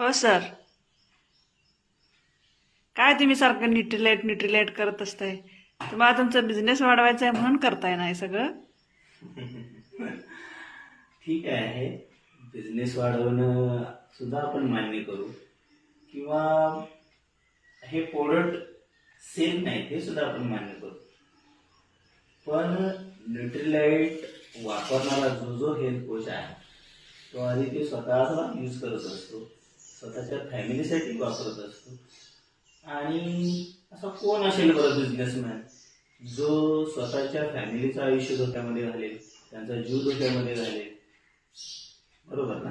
हो सर. काय तुम्ही सारखं न्यूट्रिलाइट करत असताय. तुम्हाला तुमचा बिझनेस वाढवायचा आहे म्हणून करताय ना हे सगळं. ठीक आहे, बिझनेस वाढवणं सुद्धा आपण मान्य करू, किंवा हे प्रोडक्ट सेल नाही हे सुद्धा आपण मान्य करू. पण न्यूट्रिलाइट वापरणारा जो हेल्थ कोच आहे तो आधी ते स्वतःला यूज करत असतो, स्वतःच्या फॅमिलीसाठी वापरत असतो. आणि असा कोण असेल बरं बिझनेसमॅन जो स्वतःच्या फॅमिलीचं आयुष्य धोक्यामध्ये घालेल, त्यांचा जीव धोक्यामध्ये घालेल? बरोबर ना?